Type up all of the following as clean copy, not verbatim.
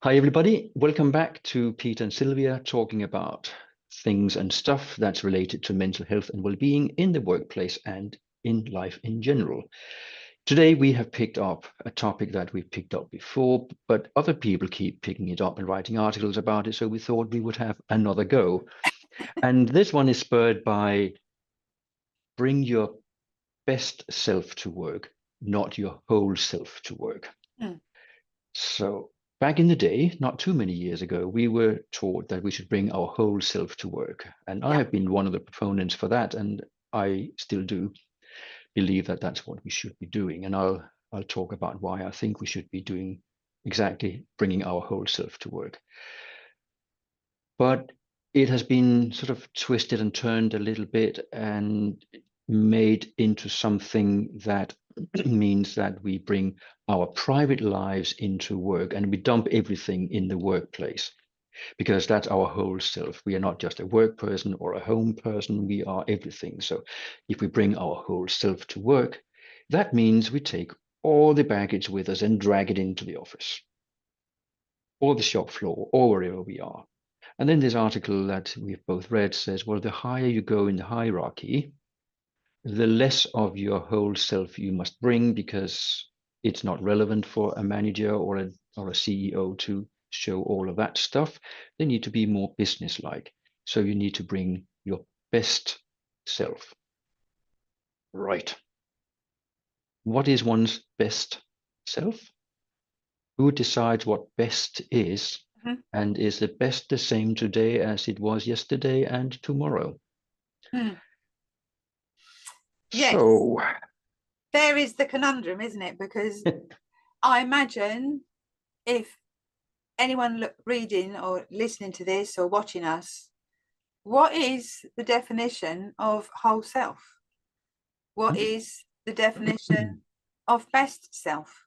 Hi, everybody. Welcome back to Peter and Sylvia talking about things and stuff that's related to mental health and well-being in the workplace and in life in general. Today, we have picked up a topic that we've picked up before, but other people keep picking it up and writing articles about it, so we thought we would have another go. And this one is spurred by bring your best self to work, not your whole self to work. Mm. So back in the day, not too many years ago, we were taught that we should bring our whole self to work. And I Yeah. have been one of the proponents for that. And I still do believe that that's what we should be doing. And I'll talk about why I think we should be doing exactly bringing our whole self to work. But it has been sort of twisted and turned a little bit and made into something that means that we bring our private lives into work and we dump everything in the workplace because that's our whole self. We are not just a work person or a home person, we are everything. So if we bring our whole self to work, that means we take all the baggage with us and drag it into the office or the shop floor or wherever we are. And then this article that we've both read says, well, the higher you go in the hierarchy, the less of your whole self you must bring because it's not relevant for a manager or a CEO to show all of that stuff. They need to be more businesslike. So you need to bring your best self. Right. What is one's best self? Who decides what best is? Mhm. And is the best the same today as it was yesterday and tomorrow? Mm. Yes, So, there is the conundrum, isn't it? Because I imagine if anyone reading or listening to this or watching us, what is the definition of whole self? What is the definition of best self?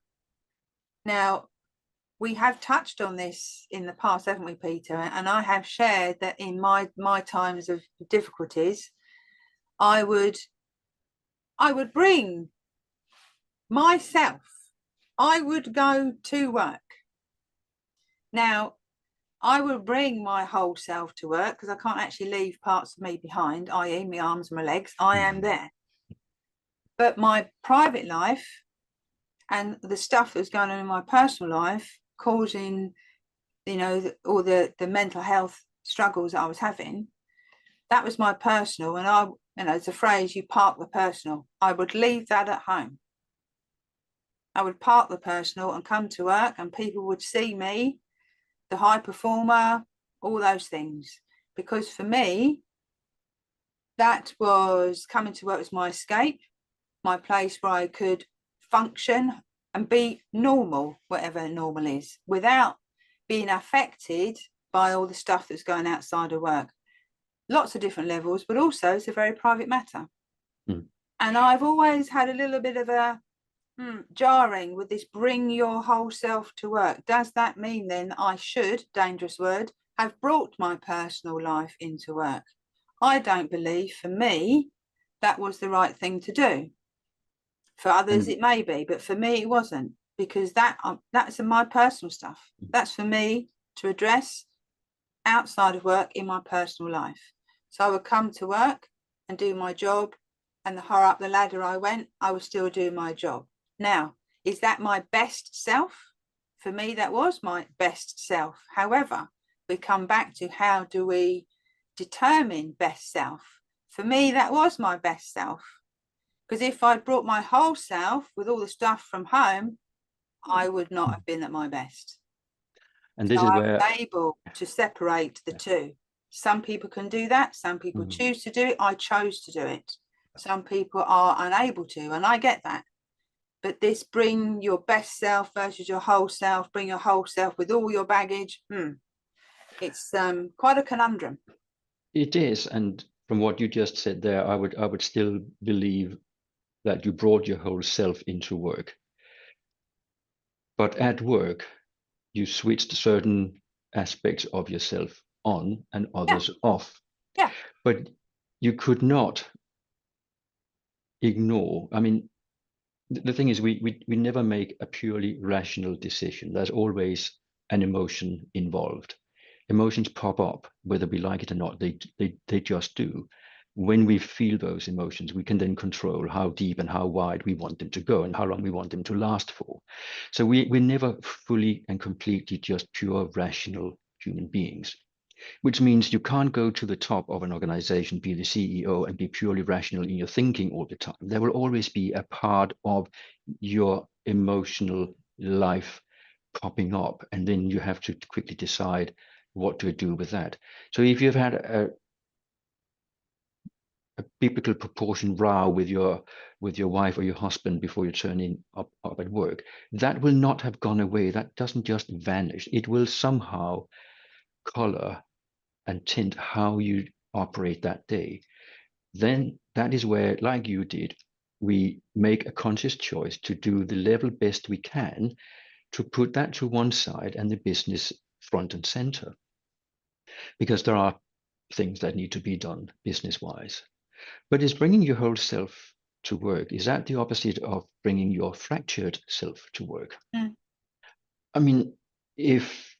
Now, we have touched on this in the past, haven't we, Peter? And I have shared that in my times of difficulties, I would bring myself. I would go to work. Now, I will bring my whole self to work because I can't actually leave parts of me behind, i.e. my arms and my legs. I am there. But my private life and the stuff that's going on in my personal life, causing, all the mental health struggles that I was having, that was my personal. And it's a phrase, you park the personal. I would leave that at home. I would park the personal and come to work and people would see me, the high performer, all those things. Because for me, that was coming to work was my escape, my place where I could function and be normal, whatever normal is, without being affected by all the stuff that's going outside of work. Lots of different levels, but also it's a very private matter. Mm. And I've always had a little bit of a jarring with this bring your whole self to work. Does that mean then I should, dangerous word, have brought my personal life into work? I don't believe for me that was the right thing to do. For others and it may be, but for me it wasn't, because that's my personal stuff. That's for me to address outside of work in my personal life. So I would come to work and do my job, and the higher up the ladder I went, I would still do my job. Now, is that my best self? For me, that was my best self. However, we come back to how do we determine best self? For me, that was my best self. Because if I'd brought my whole self with all the stuff from home, I would not have been at my best. and So this is I where was able to separate the two. Some people can do that. Some people choose to do it. I chose to do it. Some people are unable to, and I get that. But this bring your best self versus your whole self, bring your whole self with all your baggage. It's quite a conundrum. it is. And from what you just said there, I would still believe that you brought your whole self into work. But at work, you switched certain aspects of yourself on and Yeah, others off. yeah, But you could not ignore. I mean, the thing is, we never make a purely rational decision. There's always an emotion involved. Emotions pop up, whether we like it or not. They just do. When we feel those emotions, we can then control how deep and how wide we want them to go and how long we want them to last for. So we're never fully and completely just pure rational human beings, which means you can't go to the top of an organization, be the CEO, and be purely rational in your thinking all the time. There will always be a part of your emotional life popping up, and then you have to quickly decide what to do with that. So if you've had a biblical proportion row with your wife or your husband before you turn in up at work, that will not have gone away. That doesn't just vanish. It will somehow color and tint how you operate that day. Then that is where, like you did, we make a conscious choice to do the level best we can to put that to one side and the business front and center, because there are things that need to be done business wise. But is bringing your whole self to work, is that the opposite of bringing your fractured self to work? I mean, if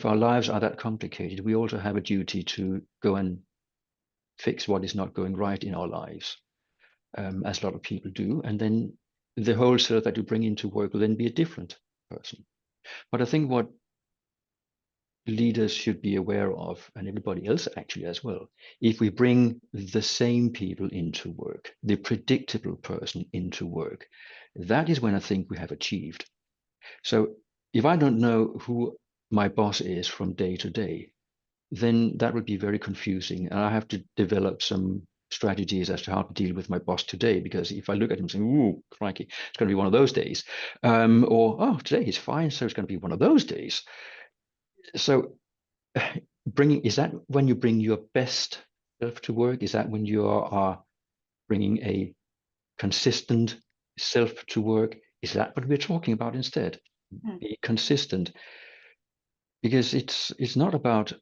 our lives are that complicated, we also have a duty to go and fix what is not going right in our lives, as a lot of people do. And then the whole self that you bring into work will then be a different person. But I think what leaders should be aware of, and everybody else actually as well, if we bring the same people into work, the predictable person into work, that is when I think we have achieved. So if I don't know who my boss is from day to day, then that would be very confusing. And I have to develop some strategies as to how to deal with my boss today, because if I look at him saying, "Ooh, crikey, it's going to be one of those days," or "Oh, today he's fine, so it's going to be one of those days." So is that when you bring your best self to work? Is that when you are bringing a consistent self to work? Is that what we're talking about instead? Be consistent, because it's not about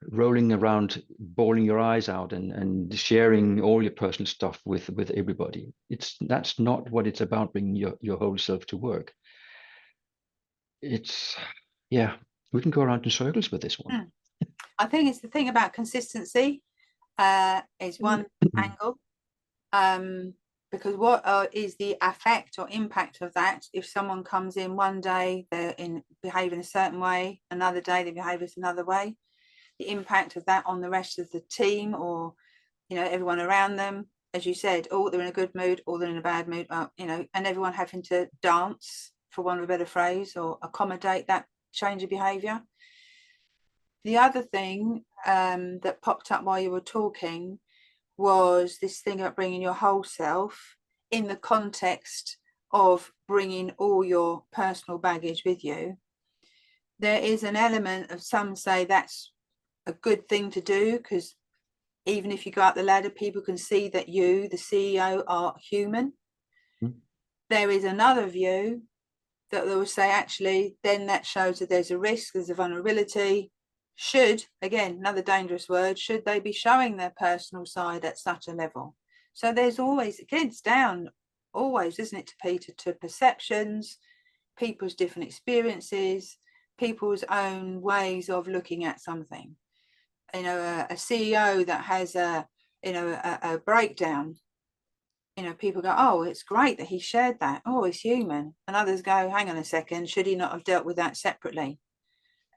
rolling around, bawling your eyes out, and sharing all your personal stuff with everybody. That's not what it's about, bringing your whole self to work. It's, yeah, we can go around in circles with this one. I think it's the thing about consistency is one angle, because what is the effect or impact of that if someone comes in one day, they're behaving a certain way, another day they behave another way, the impact of that on the rest of the team, or everyone around them, as you said, or they're in a good mood or they're in a bad mood, and everyone having to dance, for want of a better phrase, or accommodate that change of behavior. The other thing that popped up while you were talking was this thing about bringing your whole self in the context of bringing all your personal baggage with you. There is an element of, some say that's a good thing to do, because even if you go up the ladder, people can see that you, the CEO, are human. There is another view that they will say, actually, then that shows that there's a risk, there's a vulnerability. Should, again, another dangerous word, should they be showing their personal side at such a level? So there's always, again, it's down always, isn't it, to Peter, to perceptions, people's different experiences, people's own ways of looking at something. A CEO that has a breakdown, people go, oh, it's great that he shared that. Oh, he's human. And others go, hang on a second, should he not have dealt with that separately?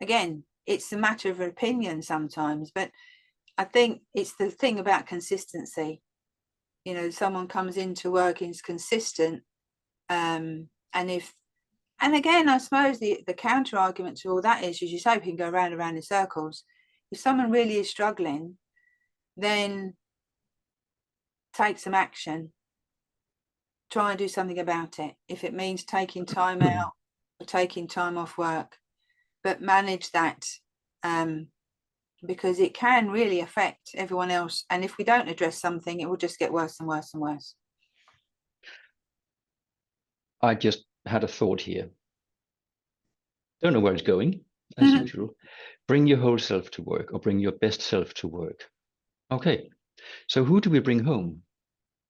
Again, it's a matter of opinion sometimes, but I think it's the thing about consistency. Someone comes into work and is consistent, and again, I suppose the counter argument to all that is, as you say, we can go round and round in circles. If someone really is struggling, then take some action. Try and do something about it. If it means taking time out or taking time off work, but manage that, because it can really affect everyone else. And if we don't address something, it will just get worse and worse and worse. I just had a thought here. Don't know where it's going, as usual. Bring your whole self to work, or bring your best self to work. Okay, so who do we bring home?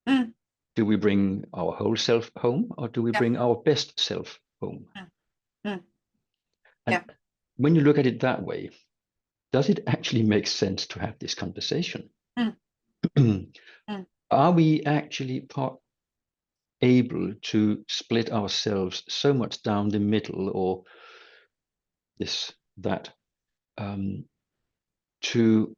Do we bring our whole self home, or do we bring our best self home? And when you look at it that way, does it actually make sense to have this conversation? Are we actually able to split ourselves so much down the middle, or that, to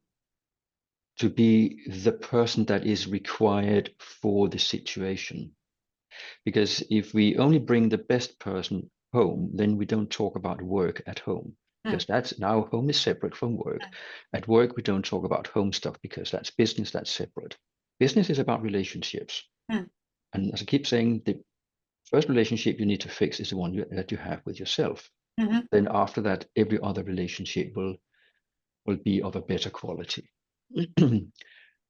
be the person that is required for the situation? Because if we only bring the best person home, then we don't talk about work at home, because that's now home is separate from work. At work, we don't talk about home stuff because that's business, that's separate. Business is about relationships. And as I keep saying, the first relationship you need to fix is the one that you have with yourself. Then after that, every other relationship will be of a better quality. But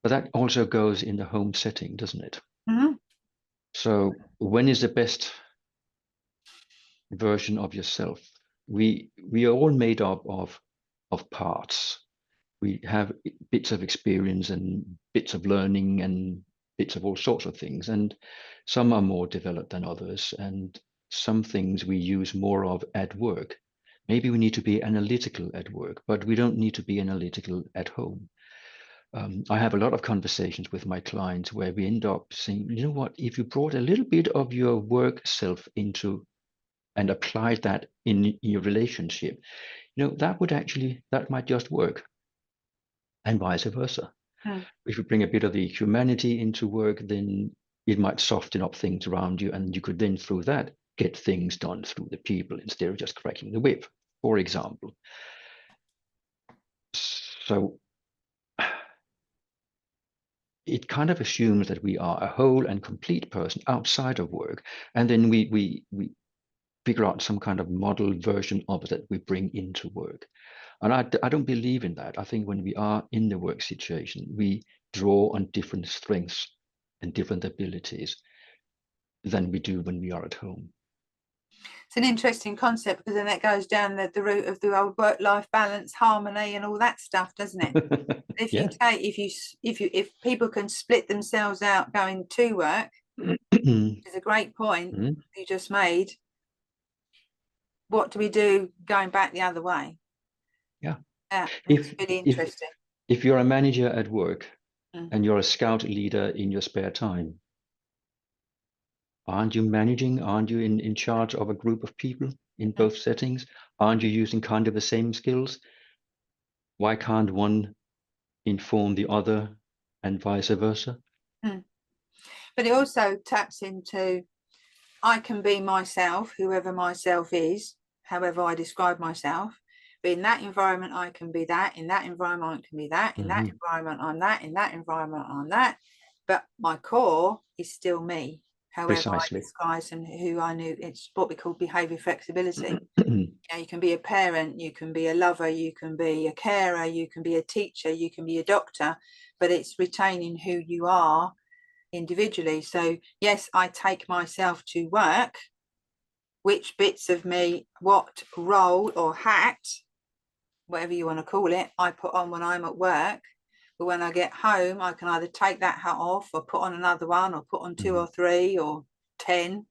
that also goes in the home setting, doesn't it? So when is the best version of yourself? We are all made up of parts. We have bits of experience and bits of learning and bits of all sorts of things. And some are more developed than others. And some things we use more of at work. Maybe we need to be analytical at work, but we don't need to be analytical at home. I have a lot of conversations with my clients where we end up saying, you know what, if you brought a little bit of your work self into and applied that in your relationship, that might just work, and vice versa. If you bring a bit of the humanity into work, then it might soften up things around you, and you could then through that get things done through the people instead of just cracking the whip, for example. So it kind of assumes that we are a whole and complete person outside of work, and then we figure out some kind of model version of it that we bring into work. And I don't believe in that. I think when we are in the work situation, we draw on different strengths and different abilities than we do when we are at home. It's an interesting concept, because then that goes down the route of the old work-life balance, harmony, and all that stuff, doesn't it? If people can split themselves out going to work, is a great point you just made. What do we do going back the other way? It's really interesting. If you're a manager at work and you're a scout leader in your spare time, aren't you managing? Aren't you in charge of a group of people in both settings? Aren't you using kind of the same skills? Why can't one inform the other and vice versa? But it also taps into, I can be myself, whoever myself is, however I describe myself. But in that environment, I can be that. In that environment, I can be that. In that environment, I'm that. In that environment, I'm that. But my core is still me, however Precisely. I disguise and who I knew. It's what we call behavior flexibility. You can be a parent, you can be a lover, you can be a carer, you can be a teacher, you can be a doctor, but it's retaining who you are individually. So yes, I take myself to work. Which bits of me, what role or hat, whatever you want to call it, I put on when I'm at work. But when I get home, I can either take that hat off or put on another one, or put on 2 or 3 or 10.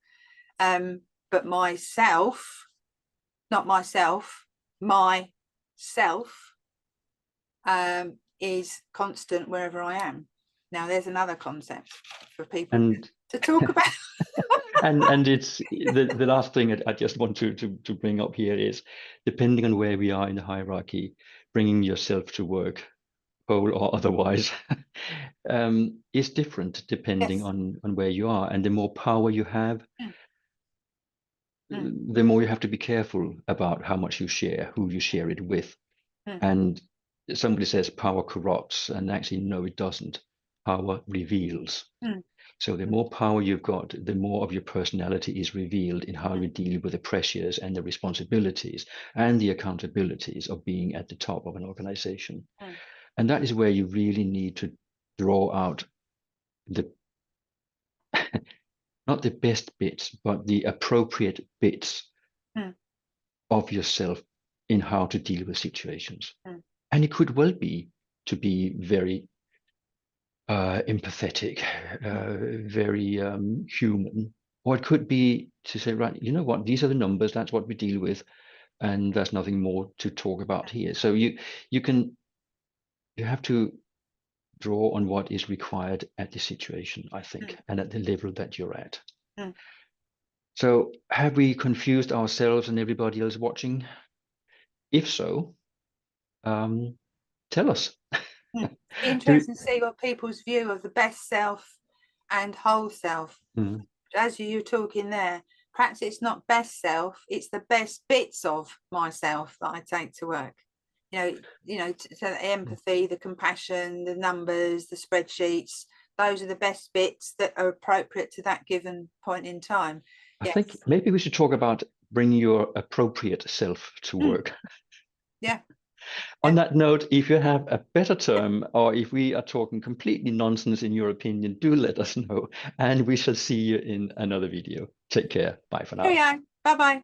But myself, not myself, myself is constant wherever I am. Now, there's another concept for people to talk about. and it's the last thing I just want to bring up here is, depending on where we are in the hierarchy, bringing yourself to work, whole or otherwise, is different depending on where you are. And the more power you have, the more you have to be careful about how much you share, who you share it with. And somebody says power corrupts, and actually, no, it doesn't. Power reveals. So the more power you've got, the more of your personality is revealed in how you deal with the pressures and the responsibilities and the accountabilities of being at the top of an organization. And that is where you really need to draw out the not the best bits, but the appropriate bits of yourself in how to deal with situations. And it could well be to be very empathetic, very human, or it could be to say, right, you know what, these are the numbers, that's what we deal with. and there's nothing more to talk about here. So you have to draw on what is required at the situation, I think, and at the level that you're at. So have we confused ourselves and everybody else watching? If so, tell us. Interesting to see what people's view of the best self and whole self. As you're talking there, perhaps it's not best self, it's the best bits of myself that I take to work. So the empathy, the compassion, the numbers, the spreadsheets, those are the best bits that are appropriate to that given point in time. I think maybe we should talk about bringing your appropriate self to work. Yeah. On that note, if you have a better term, or if we are talking completely nonsense in your opinion, do let us know, and we shall see you in another video. Take care. Bye for now. Bye-bye.